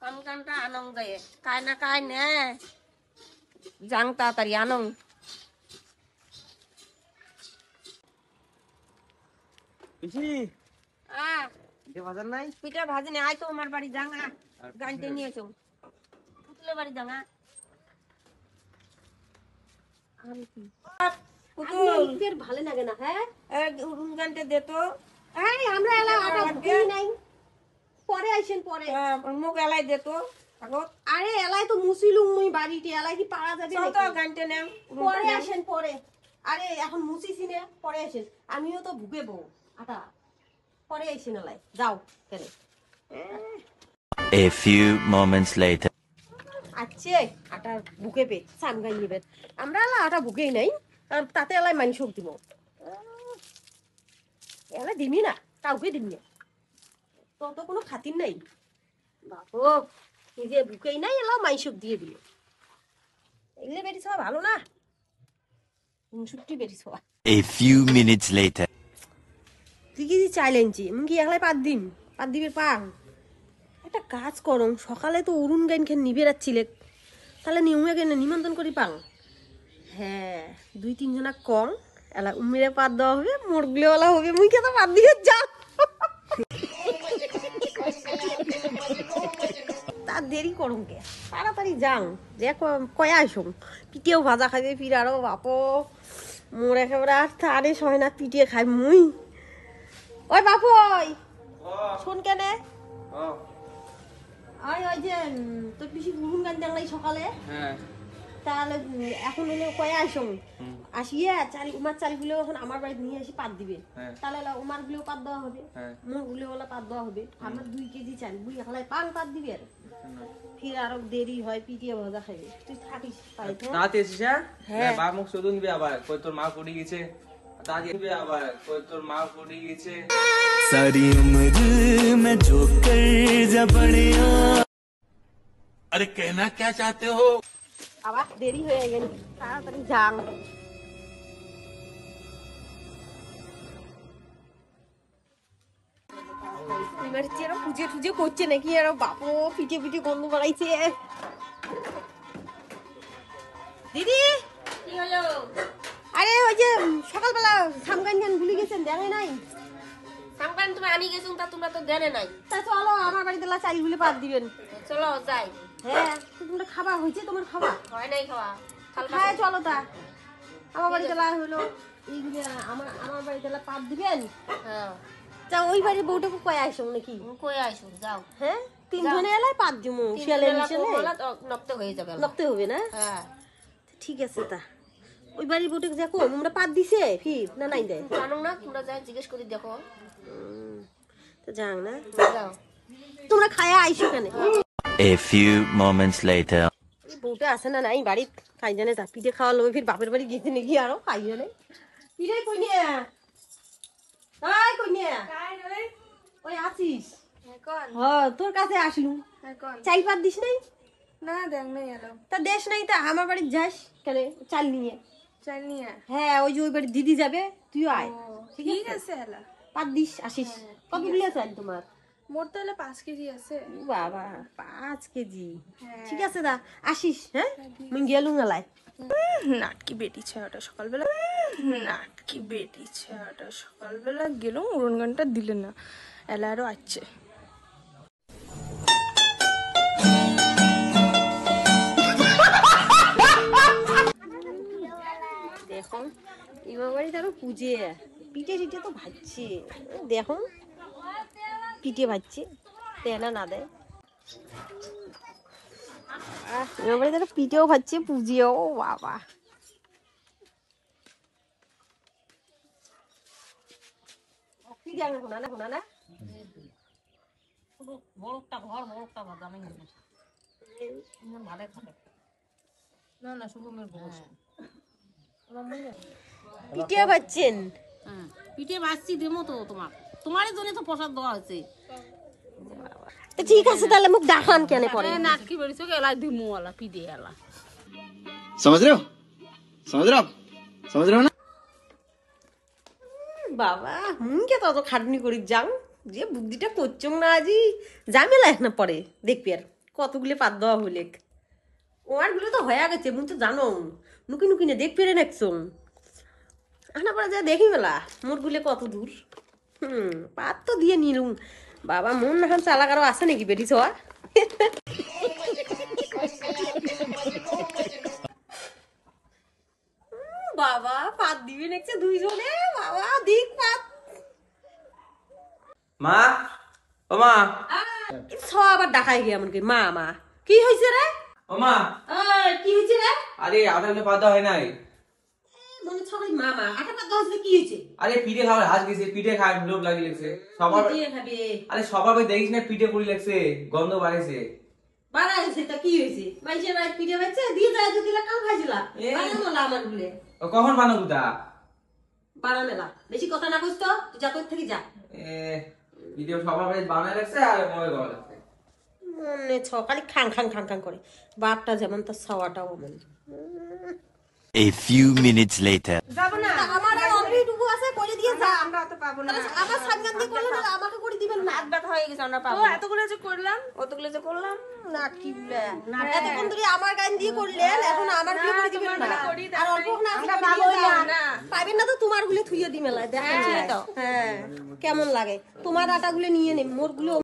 কানকানটা আনং গায়ে কায় না কায় নে যাং তাড়াতাড়ি আনং পিসি আ পিঠে বাজার নাই? পিঠা ভাজি নে আয় তো আমার বাড়ি যাং গানতে নিয়েছো পুতুলের বাড়ি যাং আমি কি পুতুল ফের ভালো লাগে না হ্যাঁ গানতে দে তো এই আমরা এলা আটা বুঝি নাই পরে আইছেন পরে মুখ এলাই দে তো আগত আরে এলাই তো মুছিলুম মুই বাড়িতে এলাই কি পারা যাবে চল নাকি? তো গানতে নে পরে আসেন পরে আরে এখন মুছিছি না পরে আসেন আমিও তো ভুগে বউ আটা পরে আইছেন এলাই যাও কেন A few moments later. আচ্ছা আটা বুকে পে সাম গাই নিবেন আমরা এলা আটা বুকেই নাই আর তাতে এলাই মাংস দিব এলা দিবি না কাউকে দিবি না তোর তো কোনো খাতির নাই বাবু নিজে বুকেই নাই এলাও মাংস দিয়ে দিল এগুলো বেরি খাওয়া ভালো না ছুটি বেরি খাওয়া A few minutes later. তুই কি চাইলেনছি কি একলাই পাত দিবে পাং একটা কাজ করং সকালে তো অরুণ গাইন খেন নিবে রাচ্ছিলে তাহলে নিউমে কেন নিমন্ত্রণ করি পাং হ্যাঁ 2-3 জনা কম এলা উমেরে পাত দেওয়া হবে মোরগুলোওয়ালা হবে মুই কে তো পাত দিয়ে যা তার দেরি করুন কে তাড়াতাড়ি যাং যে কয়া আসুন পিঠেও ভাজা খাইবে ফির আরো বাপো মোর একেবারে আর তারে সয় না পিঠে খাই মুই ওই বাপু ওই শোন কেনে ওই যে তোর পিসি গুরুন গান দেখলাই সকালে হ্যাঁ তাহলে এখন হলো কয়া আসুন আসিয়া উমার চালগুলো এখন আমার বাড়িতে নিয়ে এসে পাত দিবে তাহলে উমার গুলো পাত দেওয়া হবে মোর গুলো পাত দেওয়া হবে আমার 2 কেজি চাল বুই একলাই পান পাত দিবে আর ফির আরো দেরি হয় পিটিয়ে ভাজা খাইবে তুই থাকিস বাড়িতে তাতে এসেছিস হ্যাঁ বা মুখ শুধু নিবি আবার কই তোর মা পড়ে গেছে তাতে নিবি আবার কই তোর মা পড়ে গেছে सारी उम्र में जो कर्जा बढ़िया अरे कहना क्या चाहते हो আবার দেরি হয়ে গেল তাড়াতাড়ি যাং এবার চেরা পুজো টুজো করছে নাকি আর বাপু পিঠে পিঠে গন্ধ বাড়াইছে দিদি কি হলো আরে ওই যে সকালবেলা সামগান গান ভুলে গেছেন দেখে নাই সামকান তুমি আনি গেছুন তা তোমরা তো দেনে নাই তা চলো আমার বাড়িতে চাল গুলো পাত দিবেন চলো যাই হ্যাঁ তোমরা খাবার হয়েছে তোমার খাবার হয় নাই খাওয়া হ্যাঁ চলো তা আমার বাড়িতে হলো এইগুলো আমার বাড়িতে পাত দিবেন হ্যাঁ তা ওই বাড়ির বউটাকে কয়ে আসো নাকি কই আইসো যাও হ্যাঁ 3 জনে এলাই পাত দিমু শিয়ালে মিশালে নকতে হয়ে যাবে নকতে হবে না হ্যাঁ ঠিক আছে তা ওই বাড়ির বউটাকে দেখো আমরা পাত দিছে ফির না নাই দেয় জানো না তোমরা যাই জিজ্ঞেস করে দেখো তো যাও না যাও তোমরা খায়া আইসো কেন A few moments later. এই বউটা আছে না নাই বাড়ি খাই জানে তা পিঠে খাওয়া লোক ফির বাপের বাড়ি গেছে নাকি আরো খাই জানে পিঠে কই নিয়ে কই নিয়ে ওই আছিস হ্যাঁ তোর কাছে আসলুম চাল পাত দিস নাই না দেখ নাই এলো তা দেশ নাই তা আমার বাড়ি যাস কেন চাল নিয়ে চাল নিয়ে হ্যাঁ ওই যে ওই বাড়ি দিদি যাবে তুইও আয় ঠিক আছে এলা পাত দিস আসিস কতগুলো চাল তোমার মোর তো এলা 5 কেজি আছে বাবা 5 কেজি ঠিক আছে দা আসিস হ্যাঁ মুই গেলুম এলাই নাটকি বেটি ছাড়াটা সকালবেলা নাটকি বেটি ছাড়াটা সকালবেলা গেলাম উড়ন গানটা দিলেন না এলা আরো আছে দেখো এবার বাড়িতে আরো পুজে পিঠে টিঠে তো ভাজছে দেখো পিঠে ভাজছে দেয় না দেয় এবার বাড়িতে আরো পিঠেও ভাজছে পুজেও বাবা বড়টা ঘর বড়টা ভাত আমি ভালো খাবে না না শুভমের বস পিঠে ভাজছেন পিঠে ভাজছি দেবো তো তোমারই জন্য তো প্রসাদ দেওয়া হয়েছে ঠিক আছে তাহলে মুখ দেখান কেন পরে নাটকি বেরিয়েছে এলা দিমু এলা পিঠে এলা समझ रहे हो समझ रहे हो ना বাবা মুখে তত খাটনি করি যাও যে বুদ্ধিটা করছো না আজি ঝামেলা এক না পরে দেখবি আর কতগুলো পাত দেওয়া হলে ওর গুলো তো হয়ে গেছে মুই তো জানো নুকি নুকি না দেখ পেরে নেকছো আনা পরে যা দেখি মেলা মোর গুলে কত দূর পাত তো দিয়ে নিলুম বাবা মন না চালা কারো আছে নাকি বেটি ছোয়া বাবা পাত দিবি নেকছে দুইজনে বাবা দিক পাত মা ও মা সব আবার ডাকাই গিয়ে এমনকি মা মা কি হয়েছে রে ও মা কি হয়েছে রে আরে আটাগুলো পাতা হয় নাই মনে সবাই মা মা আটা পাত হয়েছে কি হয়েছে আরে পিঠে খাওয়ার হাত গেছে পিঠে খায় লোক লাগি লাগছে সবার দিয়ে খাবে আরে সবার ভাই দেখিস না পিঠে পড়ি লাগছে গন্ধ বাড়াইছে বাড়া হয়েছে তা কি হয়েছে মাইসের বাইরে পিঠে হয়েছে দিয়ে যায় যদি কাম খাইছিলা বানানো না আমার বলে ও কখন বানাবো তা বাড়া মেলা বেশি কথা না কইস তো তুই যা তোর থেকে যা ভিডিও সবার ভাই বানাই লাগছে আর মনে করা লাগছে মনে সকালে খাং খাং খাং খাং করে বাপটা যেমন তার ছাওয়াটাও অমন A few minutes later. যাব না আমার আর অলরেডি টুকু আছে করে দিয়ে যা আমরা অত পাবো না আমার সামনে দিয়ে করলে না আমাকে করে দিবেন না হাত ব্যথা হয়ে গেছে আমরা পাবো তো এতগুলো যে করলাম অতগুলো যে করলাম না কি বলে না এতক্ষণ ধরে আমার গান দিয়ে করলেন এখন আমার গুলো করে দিবেন না আর অল্প না আমরা পাবো না পাবেন না তো তোমার গুলো থুইয়ে দি মেলায় দেখেন তো হ্যাঁ কেমন লাগে তোমার আটা গুলো নিয়ে নে মোর গুলো